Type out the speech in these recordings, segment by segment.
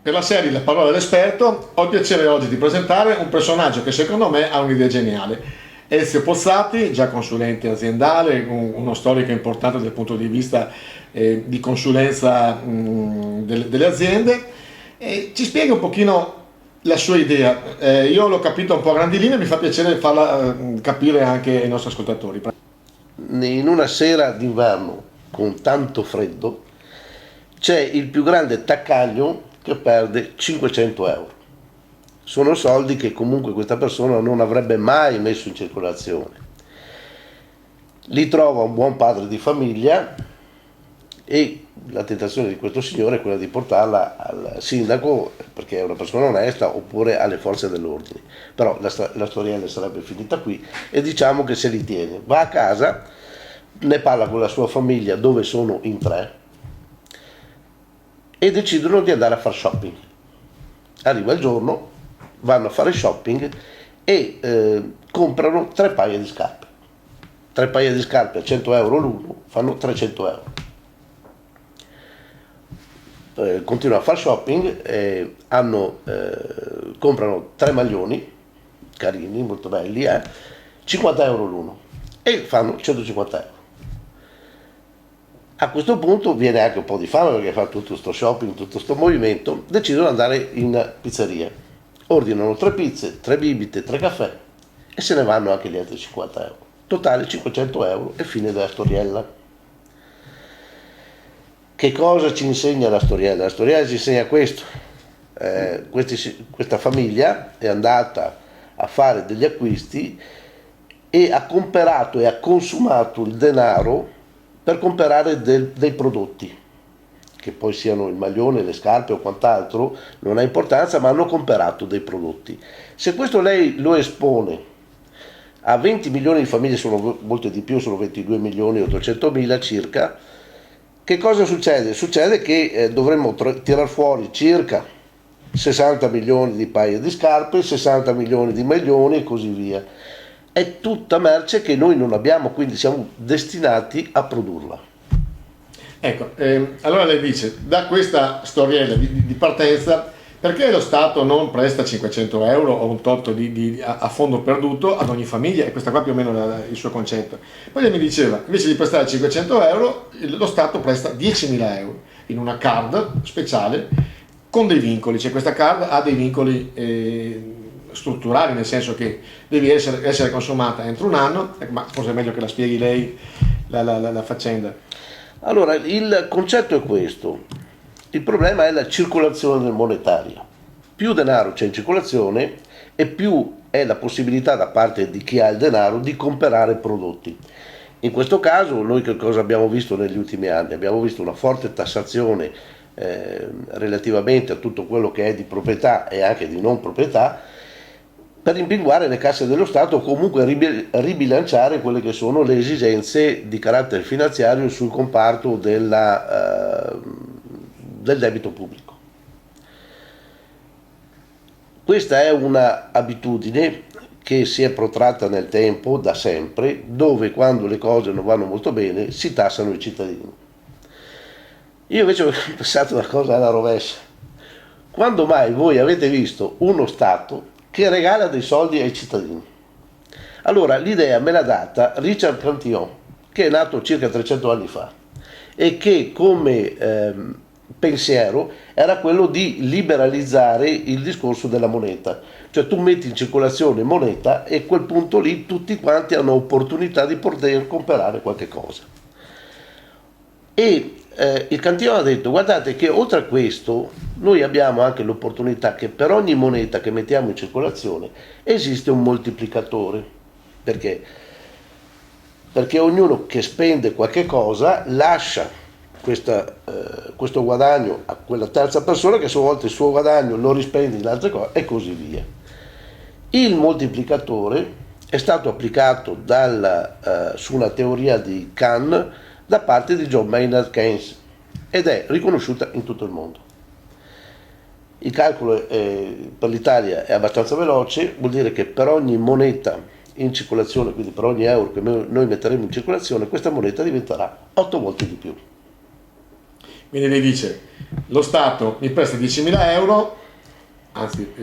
Per la serie La parola dell'esperto ho il piacere oggi di presentare un personaggio che secondo me ha un'idea geniale. Ezio Pozzati, già consulente aziendale, uno storico importante dal punto di vista di consulenza delle aziende, ci spiega un pochino la sua idea. Io l'ho capito un po' a grandi linee, mi fa piacere farla capire anche ai nostri ascoltatori. In una sera d'inverno con tanto freddo c'è il più grande taccagno che perde 500 euro. Sono soldi che comunque questa persona non avrebbe mai messo in circolazione. Li trova un buon padre di famiglia e la tentazione di questo signore è quella di portarla al sindaco, perché è una persona onesta, oppure alle forze dell'ordine. Però la storiella sarebbe finita qui e diciamo che se li tiene. Va a casa, ne parla con la sua famiglia, dove sono in 3, e decidono di andare a fare shopping. Arriva il giorno, vanno a fare shopping e comprano 3 paia di scarpe. 3 paia di scarpe a 100 euro l'uno fanno 300 euro. Continuano a fare shopping, comprano 3 maglioni carini, molto belli, 50 euro l'uno, e fanno 150 euro. A questo punto viene anche un po' di fame, perché fa tutto sto shopping, tutto sto movimento, decidono di andare in pizzeria, ordinano 3 pizze, 3 bibite, 3 caffè e se ne vanno anche gli altri 50 euro. Totale 500 euro e fine della storiella. Che cosa ci insegna la storiella? La storiella ci insegna questo. Questa famiglia è andata a fare degli acquisti e ha comperato e ha consumato il denaro per comprare dei prodotti, che poi siano il maglione, le scarpe o quant'altro, non ha importanza, ma hanno comperato dei prodotti. Se questo lei lo espone a 20 milioni di famiglie, sono molte di più, sono 22 milioni e 800 mila circa, che cosa succede? Succede che dovremmo tirar fuori circa 60 milioni di paia di scarpe, 60 milioni di maglioni e così via. È tutta merce che noi non abbiamo, quindi siamo destinati a produrla. Ecco, allora lei dice, da questa storiella di partenza, perché lo Stato non presta 500 euro o un tot a fondo perduto ad ogni famiglia? E questo qua più o meno è il suo concetto. Poi lei mi diceva, invece di prestare 500 euro, lo Stato presta 10.000 euro in una card speciale con dei vincoli. Cioè questa card ha dei vincoli strutturali, nel senso che devi essere consumata entro un anno, ma forse è meglio che la spieghi lei la faccenda. Allora, il concetto è questo. Il problema è la circolazione del monetario. Più denaro c'è in circolazione e più è la possibilità da parte di chi ha il denaro di comprare prodotti. In questo caso noi che cosa abbiamo visto negli ultimi anni? Abbiamo visto una forte tassazione relativamente a tutto quello che è di proprietà e anche di non proprietà, per rimpinguare le casse dello Stato o comunque ribilanciare quelle che sono le esigenze di carattere finanziario sul comparto del debito pubblico. Questa è una abitudine che si è protratta nel tempo da sempre, dove quando le cose non vanno molto bene si tassano i cittadini. Io invece ho pensato una cosa alla rovescia. Quando mai voi avete visto uno Stato che regala dei soldi ai cittadini? Allora, l'idea me l'ha data Richard Cantillon, che è nato circa 300 anni fa e che come pensiero era quello di liberalizzare il discorso della moneta. Cioè tu metti in circolazione moneta e a quel punto lì tutti quanti hanno opportunità di poter comprare qualche cosa. E il Cantillon ha detto, guardate che oltre a questo noi abbiamo anche l'opportunità che per ogni moneta che mettiamo in circolazione esiste un moltiplicatore. Perché? Perché ognuno che spende qualche cosa lascia questo guadagno a quella terza persona, che a sua volta il suo guadagno lo rispende in altre cose e così via. Il moltiplicatore è stato applicato su una teoria di Kahn da parte di John Maynard Keynes ed è riconosciuta in tutto il mondo. Il calcolo per l'Italia è abbastanza veloce, vuol dire che per ogni moneta in circolazione, quindi per ogni euro che noi metteremo in circolazione, questa moneta diventerà 8 volte di più. Quindi lei dice, lo Stato mi presta 10.000 euro, anzi,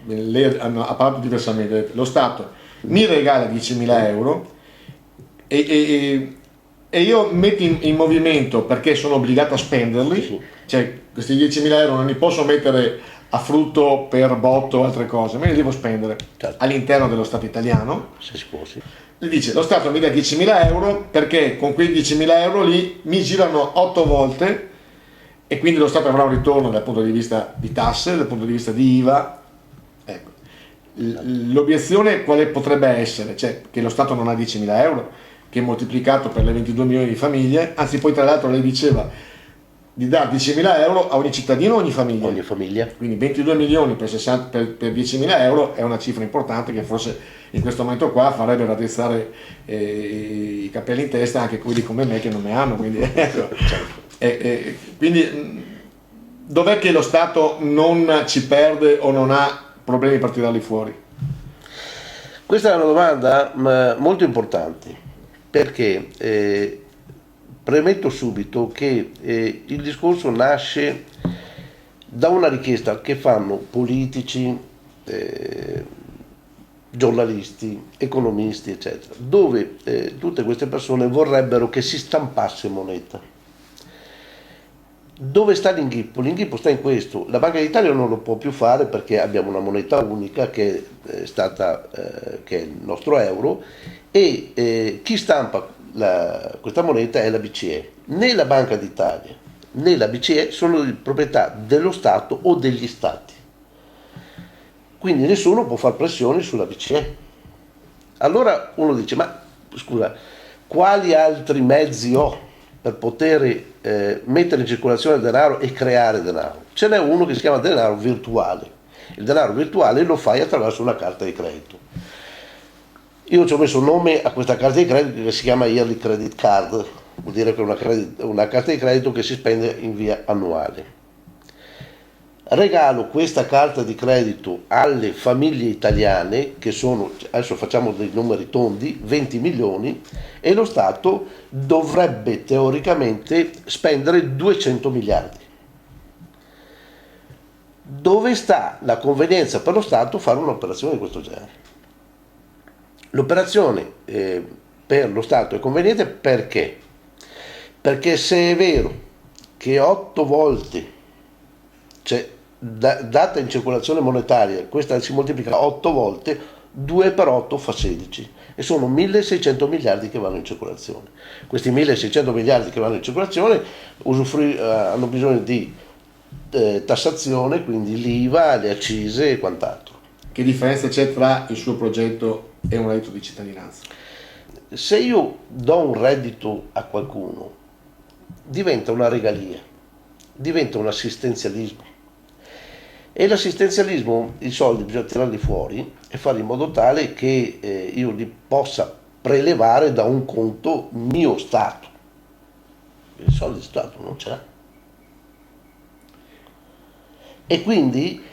lei ha parlato diversamente, lo Stato mi regala 10.000 euro e io metto in movimento, perché sono obbligato a spenderli, cioè questi 10.000 euro non li posso mettere a frutto per botto o altre cose, me li devo spendere all'interno dello Stato italiano. Se si può, sì. Le dice, lo Stato mi dà 10.000 euro perché con quei 10.000 euro lì mi girano 8 volte, e quindi lo Stato avrà un ritorno dal punto di vista di tasse, dal punto di vista di IVA. Ecco. L'obiezione quale potrebbe essere? Cioè che lo Stato non ha 10.000 euro, che è moltiplicato per le 22 milioni di famiglie, anzi poi tra l'altro lei diceva di dare 10.000 euro a ogni cittadino o ogni famiglia. Ogni famiglia. Quindi 22 milioni per 10.000 euro è una cifra importante che forse in questo momento qua farebbe raddrizzare i capelli in testa anche quelli come me che non ne hanno. Quindi, ecco. Quindi dov'è che lo Stato non ci perde o non ha problemi per tirarli fuori? Questa è una domanda molto importante, perché premetto subito che il discorso nasce da una richiesta che fanno politici, giornalisti, economisti, eccetera, dove tutte queste persone vorrebbero che si stampasse moneta. Dove sta l'inghippo? L'inghippo sta in questo: la Banca d'Italia non lo può più fare perché abbiamo una moneta unica che è il nostro euro, e chi stampa questa moneta è la BCE. Né la Banca d'Italia né la BCE sono di proprietà dello Stato o degli Stati, quindi nessuno può fare pressioni sulla BCE. Allora uno dice: ma scusa, quali altri mezzi ho per poter mettere in circolazione denaro e creare denaro? Ce n'è uno che si chiama denaro virtuale. Il denaro virtuale lo fai attraverso una carta di credito. Io ci ho messo un nome a questa carta di credito che si chiama Yearly Credit Card, vuol dire che è una carta di credito che si spende in via annuale. Regalo questa carta di credito alle famiglie italiane, che sono, adesso facciamo dei numeri tondi, 20 milioni, e lo Stato dovrebbe teoricamente spendere 200 miliardi. Dove sta la convenienza per lo Stato fare un'operazione di questo genere? L'operazione per lo Stato è conveniente perché? Perché se è vero che 8 volte, cioè data in circolazione monetaria, questa si moltiplica 8 volte, 2 per 8 fa 16, e sono 1.600 miliardi che vanno in circolazione. Questi 1.600 miliardi che vanno in circolazione hanno bisogno di tassazione, quindi l'IVA, le accise e quant'altro. Che differenza c'è tra il suo progetto e un reddito di cittadinanza? Se io do un reddito a qualcuno, diventa una regalia, diventa un assistenzialismo. E l'assistenzialismo, i soldi bisogna tirarli fuori e fare in modo tale che io li possa prelevare da un conto mio Stato. I soldi di Stato non ce l'ha. E quindi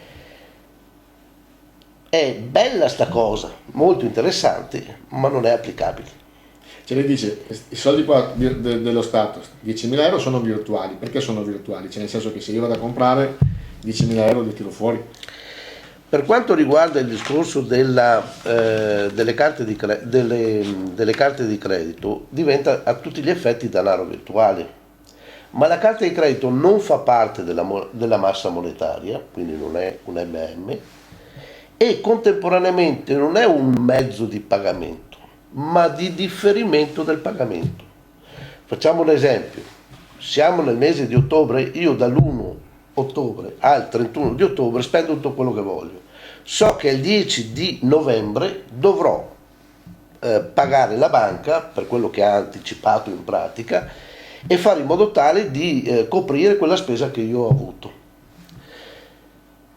è bella sta cosa, molto interessante, ma non è applicabile. Cioè lei dice, i soldi qua dello Stato, 10.000 euro sono virtuali. Perché sono virtuali? Cioè nel senso che se io vado a comprare 10.000 euro li tiro fuori. Per quanto riguarda il discorso delle carte di credito, diventa a tutti gli effetti denaro virtuale. Ma la carta di credito non fa parte della massa monetaria, quindi non è un MM, e contemporaneamente non è un mezzo di pagamento, ma di differimento del pagamento. Facciamo un esempio: siamo nel mese di ottobre, io dall'1 ottobre al 31 di ottobre spendo tutto quello che voglio. So che il 10 di novembre dovrò pagare la banca per quello che ha anticipato in pratica e fare in modo tale di coprire quella spesa che io ho avuto.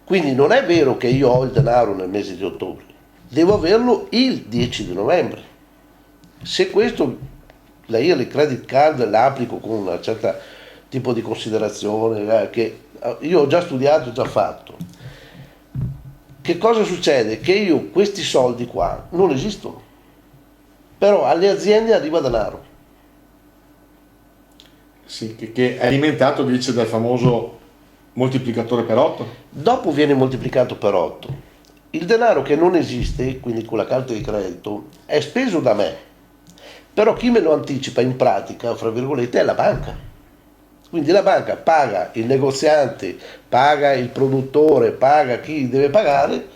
Quindi non è vero che io ho il denaro nel mese di ottobre, devo averlo il 10 di novembre. Se questo, la Yearly Credit Card la applico con un certo tipo di considerazione che io ho già studiato, ho già fatto, che cosa succede? Che io questi soldi qua non esistono, però alle aziende arriva denaro. Sì, che è alimentato, dice, dal famoso Moltiplicatore per 8? Dopo viene moltiplicato per 8. Il denaro che non esiste, quindi con la carta di credito, è speso da me, però chi me lo anticipa in pratica, fra virgolette, è la banca. Quindi la banca paga il negoziante, paga il produttore, paga chi deve pagare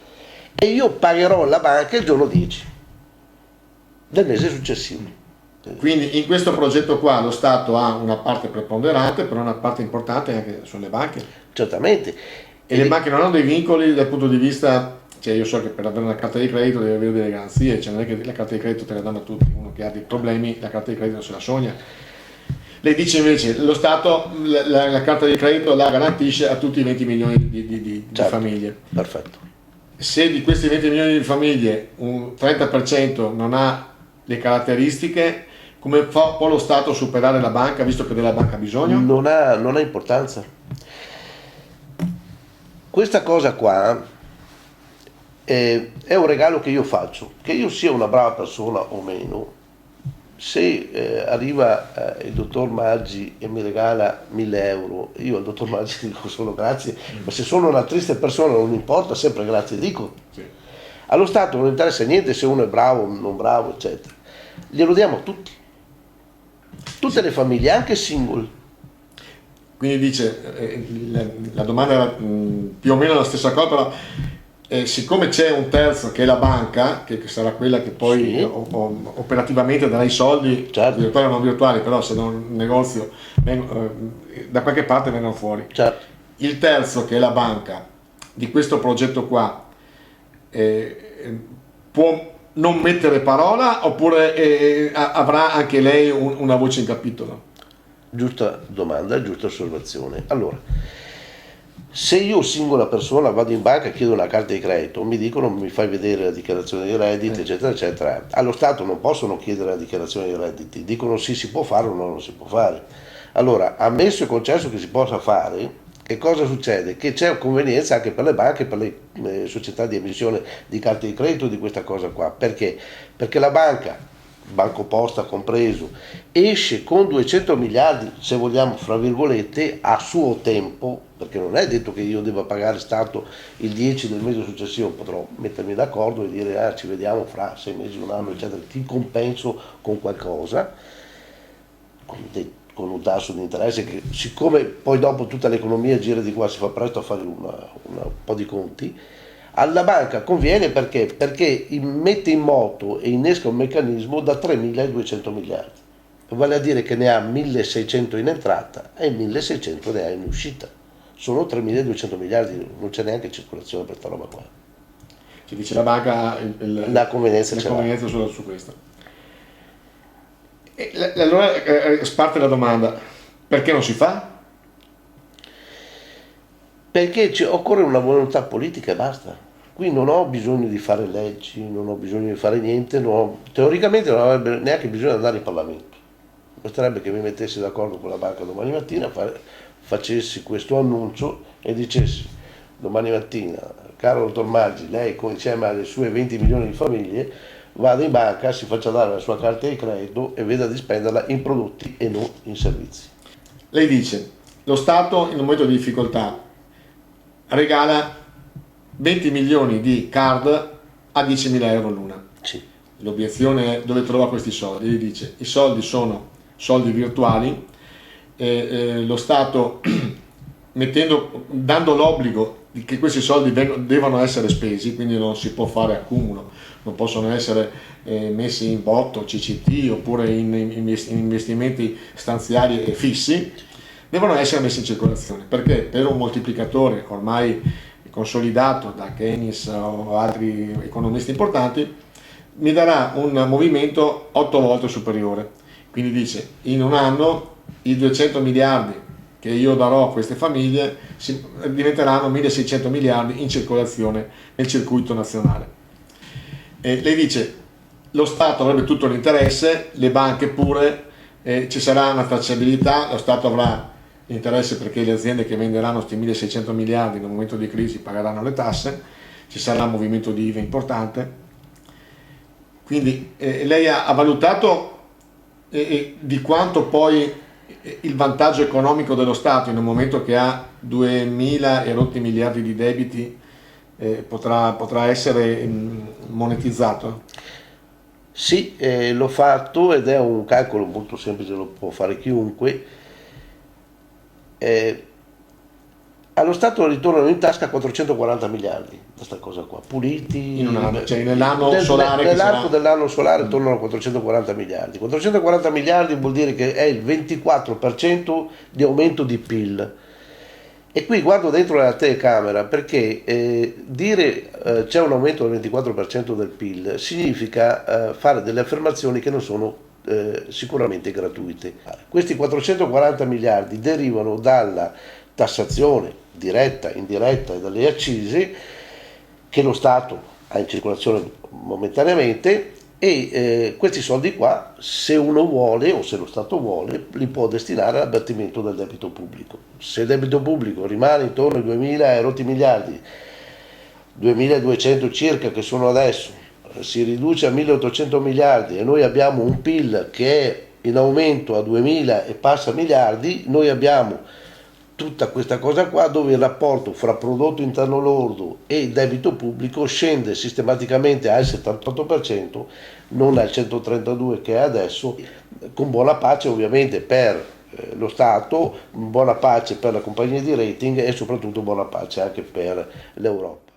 e io pagherò la banca il giorno 10 del mese successivo. Quindi in questo progetto qua lo Stato ha una parte preponderante, però una parte importante anche sulle banche. Certamente. E le banche non hanno dei vincoli dal punto di vista, cioè io so che per avere una carta di credito devi avere delle garanzie, cioè non è che la carta di credito te la danno a tutti, uno che ha dei problemi la carta di credito se la sogna. Lei dice invece lo Stato la carta di credito la garantisce a tutti i 20 milioni di Certo. famiglie. Perfetto. Se di questi 20 milioni di famiglie un 30% non ha le caratteristiche, come può lo Stato superare la banca, visto che della banca ha bisogno? Non ha importanza. Questa cosa qua è un regalo che io faccio, che io sia una brava persona o meno. Se arriva il dottor Maggi e mi regala 1000 euro, io al dottor Maggi dico solo grazie, ma se sono una triste persona non importa, sempre grazie dico. Sì. Allo Stato non interessa niente se uno è bravo o non bravo, eccetera. Glielo diamo a tutti. Tutte le famiglie, anche single. Quindi dice, la domanda era più o meno la stessa cosa, però siccome c'è un terzo che è la banca, che sarà quella che poi Sì. operativamente darà i soldi, Certo. virtuali o non virtuali, però se non un negozio da qualche parte vengono fuori. Certo. Il terzo che è la banca di questo progetto qua può non mettere parola oppure avrà anche lei una voce in capitolo? Giusta domanda, giusta osservazione. Allora, se io singola persona vado in banca e chiedo una carta di credito, mi dicono mi fai vedere la dichiarazione dei redditi, eccetera, eccetera. Allo Stato non possono chiedere la dichiarazione dei redditi, dicono sì, si può fare o no, non si può fare. Allora, ammesso e concesso che si possa fare, che cosa succede? Che c'è convenienza anche per le banche e per le società di emissione di carte di credito di questa cosa qua. Perché? Perché la banca, Banco Posta compreso, esce con 200 miliardi, se vogliamo, fra virgolette, a suo tempo, perché non è detto che io debba pagare Stato il 10 del mese successivo, potrò mettermi d'accordo e dire ci vediamo fra 6 mesi, un anno, eccetera, ti compenso con qualcosa, con un tasso di interesse che, siccome poi dopo tutta l'economia gira di qua, si fa presto a fare un po' di conti. Alla banca conviene perché mette in moto e innesca un meccanismo da 3.200 miliardi, vale a dire che ne ha 1.600 in entrata e 1.600 ne ha in uscita. Sono 3.200 miliardi, non c'è neanche circolazione per questa roba qua. Ci dice la banca La convenienza ce l'ha. su questo. E allora sparte la domanda, perché non si fa? Perché occorre una volontà politica e basta. Qui non ho bisogno di fare leggi, non ho bisogno di fare niente, teoricamente non avrebbe neanche bisogno di andare in Parlamento. Basterebbe che mi mettessi d'accordo con la banca domani mattina, facessi questo annuncio e dicessi domani mattina, caro dottor Maggi, lei insieme alle sue 20 milioni di famiglie vada in banca, si faccia dare la sua carta di credito e veda di spenderla in prodotti e non in servizi. Lei dice, lo Stato in un momento di difficoltà regala 20 milioni di card a 10.000 euro l'una. Sì. L'obiezione è dove trova questi soldi? Gli dice, i soldi sono soldi virtuali, lo Stato dando l'obbligo di che questi soldi devono essere spesi, quindi non si può fare accumulo, non possono essere messi in botto, CCT oppure in investimenti stanziali e fissi, devono essere messi in circolazione, perché per un moltiplicatore ormai consolidato da Keynes o altri economisti importanti mi darà un movimento 8 volte superiore. Quindi dice, in un anno i 200 miliardi che io darò a queste famiglie diventeranno 1.600 miliardi in circolazione nel circuito nazionale. Lei dice, lo Stato avrebbe tutto l'interesse, le banche pure, ci sarà una tracciabilità, lo Stato avrà interesse perché le aziende che venderanno questi 1.600 miliardi in un momento di crisi pagheranno le tasse, ci sarà un movimento di IVA importante. Quindi lei ha valutato di quanto poi il vantaggio economico dello Stato in un momento che ha 2000 e rotti miliardi di debiti potrà essere monetizzato? Sì, l'ho fatto ed è un calcolo molto semplice, lo può fare chiunque. Allo Stato ritornano in tasca 440 miliardi, questa cosa qua, puliti, In un anno, cioè nell'anno solare che nell'arco sarà... dell'anno solare tornano 440 miliardi. 440 miliardi vuol dire che è il 24% di aumento di PIL. E qui guardo dentro la telecamera perché dire c'è un aumento del 24% del PIL significa fare delle affermazioni che non sono sicuramente gratuite. Questi 440 miliardi derivano dalla tassazione diretta, indiretta e dalle accise che lo Stato ha in circolazione momentaneamente e questi soldi qua, se uno vuole o se lo Stato vuole, li può destinare all'abbattimento del debito pubblico. Se il debito pubblico rimane intorno ai 2000 e rotti miliardi, 2200 circa che sono adesso, si riduce a 1800 miliardi e noi abbiamo un PIL che è in aumento a 2000 e passa miliardi, noi abbiamo tutta questa cosa qua dove il rapporto fra prodotto interno lordo e debito pubblico scende sistematicamente al 78%, non al 132% che è adesso, con buona pace ovviamente per lo Stato, buona pace per la compagnia di rating e soprattutto buona pace anche per l'Europa.